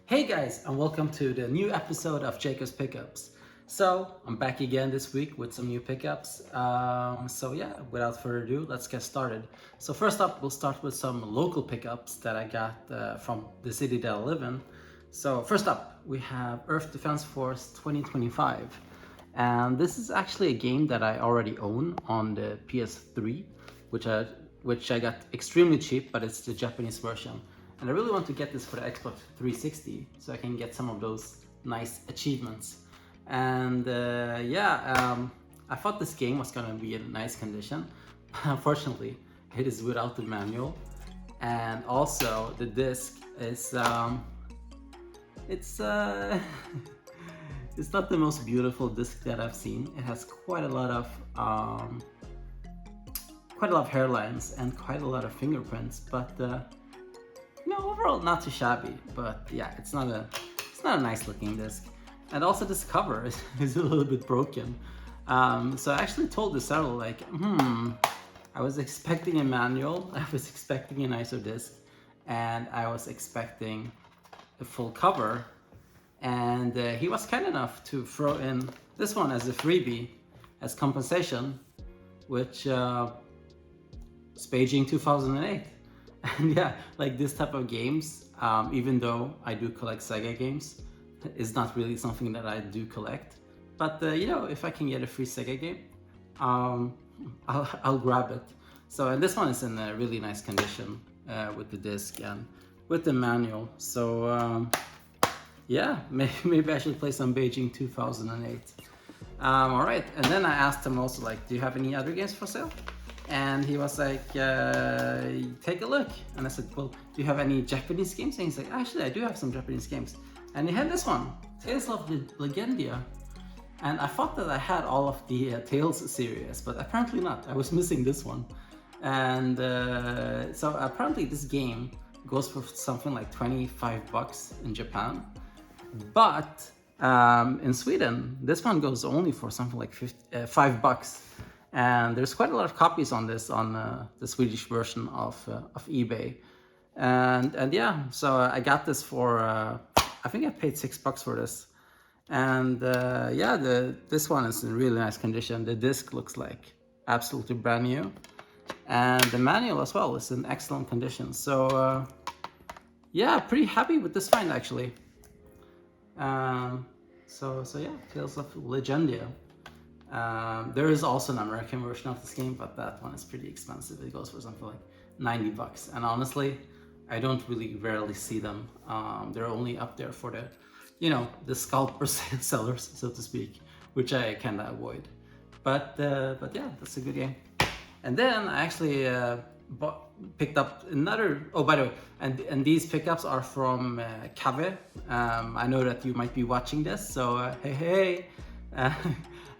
Hey guys, and welcome to the new episode of Jacob's Pickups. So, I'm back again this week with some new pickups. Without further ado, let's get started. So, first up, we'll start with some local pickups that I got from the city that I live in. So, first up, we have Earth Defense Force 2025. And this is actually a game that I already own on the PS3, which I, which I got extremely cheap, but it's the Japanese version. And I really want to get this for the Xbox 360 so I can get some of those nice achievements. I thought this game was gonna be in nice condition. Unfortunately, it is without the manual, and also the disc is it's it's not the most beautiful disc that I've seen. It has quite a lot of hairlines and quite a lot of fingerprints, but overall not too shabby. But yeah, it's not a nice looking disc, and also this cover is a little bit broken. So I actually told the seller like, I was expecting a manual, I was expecting an ISO disc, and I was expecting a full cover. And he was kind enough to throw in this one as a freebie, as compensation, which is Beijing 2008. And yeah, like this type of games, even though I do collect Sega games, is not really something that I do collect. But if I can get a free Sega game, I'll grab it. So, and this one is in a really nice condition with the disc and with the manual. So maybe I should play some Beijing 2008. All right, and then I asked him also, like, do you have any other games for sale? And he was like, take a look. And I said, well, do you have any Japanese games? And he's like, actually, I do have some Japanese games. And he had this one, Tales of the Legendia. And I thought that I had all of the Tales series, but apparently not. I was missing this one. And so apparently this game goes for something like 25 bucks in Japan. But in Sweden, this one goes only for something like $5. And there's quite a lot of copies on this on the Swedish version of eBay. And yeah, so I got this for, I think I paid $6 for this. And this one is in really nice condition. The disc looks like absolutely brand new. And the manual as well is in excellent condition. So pretty happy with this find actually. Tales of Legendia. There is also an American version of this game, but that one is pretty expensive. It goes for something like $90. And honestly, I don't really rarely see them. They're only up there for the scalper sellers, so to speak, which I kind of avoid. But yeah, that's a good game. And then I actually picked up another. Oh, by the way, and these pickups are from Cave. I know that you might be watching this, so hey.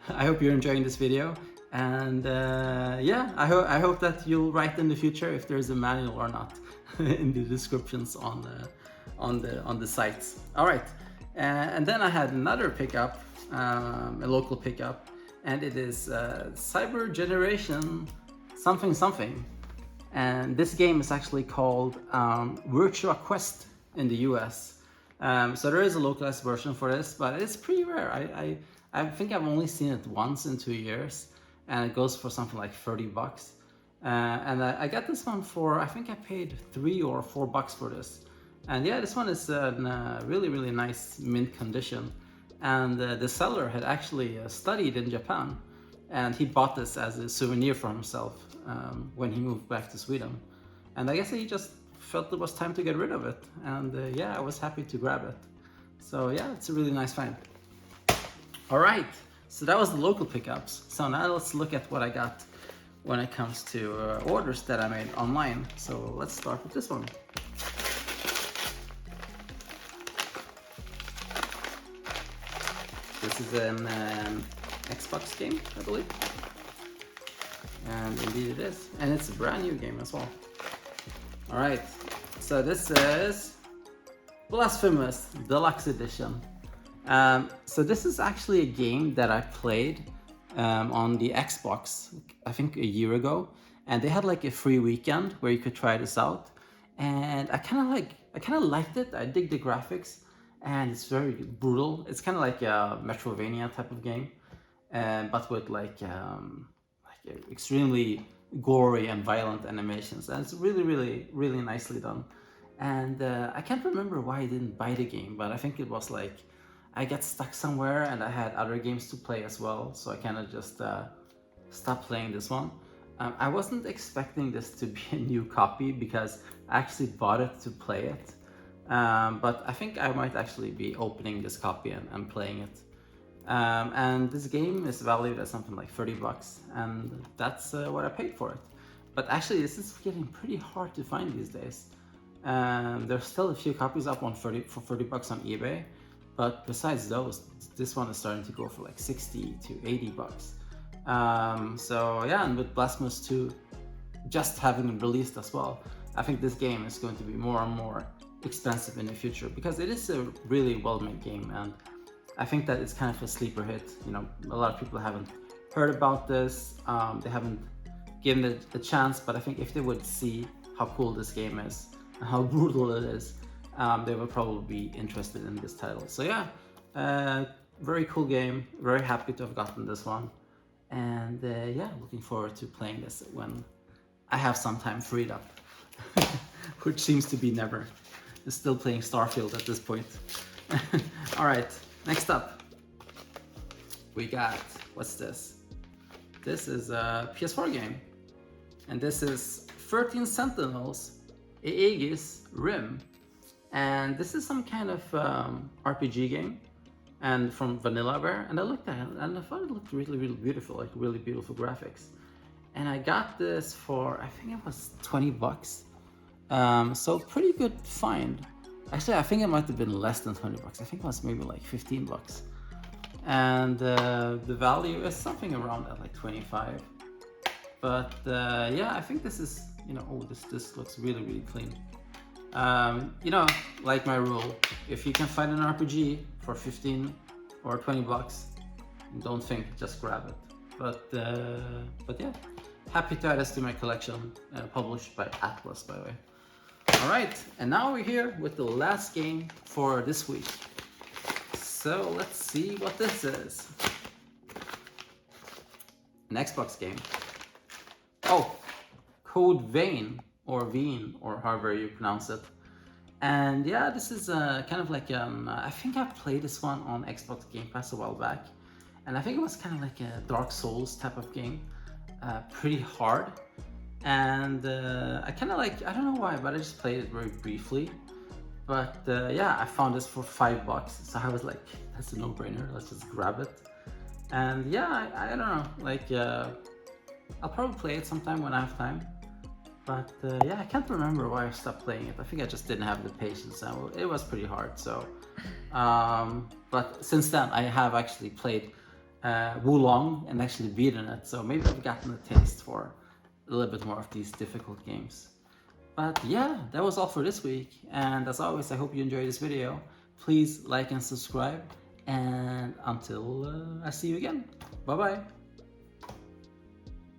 I hope you're enjoying this video, and I hope that you'll write in the future if there's a manual or not in the descriptions on the sites. All right, and then I had another pickup, a local pickup, and it is Cyber Generation something, and this game is actually called Virtua Quest in the US. So there is a localized version for this, but it's pretty rare. I think I've only seen it once in 2 years, and it goes for something like $30. And I got this one for, I think I paid $3 or $4 for this. And yeah, this one is in really nice mint condition. And the seller had actually studied in Japan, and he bought this as a souvenir for himself when he moved back to Sweden. And I guess he just felt it was time to get rid of it. And I was happy to grab it. So yeah, it's a really nice find. All right, so that was the local pickups. So now let's look at what I got when it comes to orders that I made online. So let's start with this one. This is an Xbox game, I believe. And indeed it is. And it's a brand new game as well. All right, so this is Blasphemous Deluxe Edition. So this is actually a game that I played on the Xbox, I think a year ago, and they had like a free weekend where you could try this out, and I kind of liked it. I dig the graphics, and it's very brutal. It's kind of like a Metrovania type of game, but with extremely gory and violent animations, and it's really, really, really nicely done. And I can't remember why I didn't buy the game, but I think it was like I got stuck somewhere and I had other games to play as well, so I kind of just stopped playing this one. I wasn't expecting this to be a new copy because I actually bought it to play it. But I think I might actually be opening this copy and playing it. And this game is valued at something like 30 bucks, and that's what I paid for it. But actually, this is getting pretty hard to find these days. There's still a few copies up on for 30 bucks on eBay, but besides those, this one is starting to go for like 60 to 80 bucks. So yeah, and with Blasphemous 2 just having released as well, I think this game is going to be more and more expensive in the future, because it is a really well-made game, and I think that it's kind of a sleeper hit. You know, a lot of people haven't heard about this, they haven't given it a chance, but I think if they would see how cool this game is and how brutal it is, they would probably be interested in this title. So yeah, very cool game, very happy to have gotten this one, and yeah, looking forward to playing this when I have some time freed up, which seems to be never. Still playing Starfield at this point. All right, next up, we got, what's this? This is a PS4 game, and this is 13 Sentinels, Aegis Rim, and this is some kind of RPG game, and from Vanillaware, and I looked at it and I thought it looked really, really beautiful, like really beautiful graphics. And I got this for, I think it was 20 bucks. So pretty good find. Actually, I think it might have been less than 20 bucks. I think it was maybe like 15 bucks. And the value is something around at like 25. But yeah, I think this is, you know, oh, this looks really, really clean. You know, like my rule, if you can find an RPG for 15 or 20 bucks, don't think, just grab it. But yeah, happy to add this to my collection, published by Atlas, by the way. All right, and now we're here with the last game for this week. So let's see what this is. An Xbox game. Oh, Code Vein, or Vein, or however you pronounce it. And yeah, this is kind of like, I think I played this one on Xbox Game Pass a while back. And I think it was kind of like a Dark Souls type of game. Pretty hard. And I kind of like, I don't know why, but I just played it very briefly. But yeah, I found this for 5 bucks. So I was like, that's a no-brainer, let's just grab it. And yeah, I don't know, like, I'll probably play it sometime when I have time. But yeah, I can't remember why I stopped playing it. I think I just didn't have the patience, and it was pretty hard. So, but since then, I have actually played Wulong and actually beaten it. So maybe I've gotten a taste for a little bit more of these difficult games. But yeah, that was all for this week. And as always, I hope you enjoyed this video. Please like and subscribe. And until I see you again, bye bye.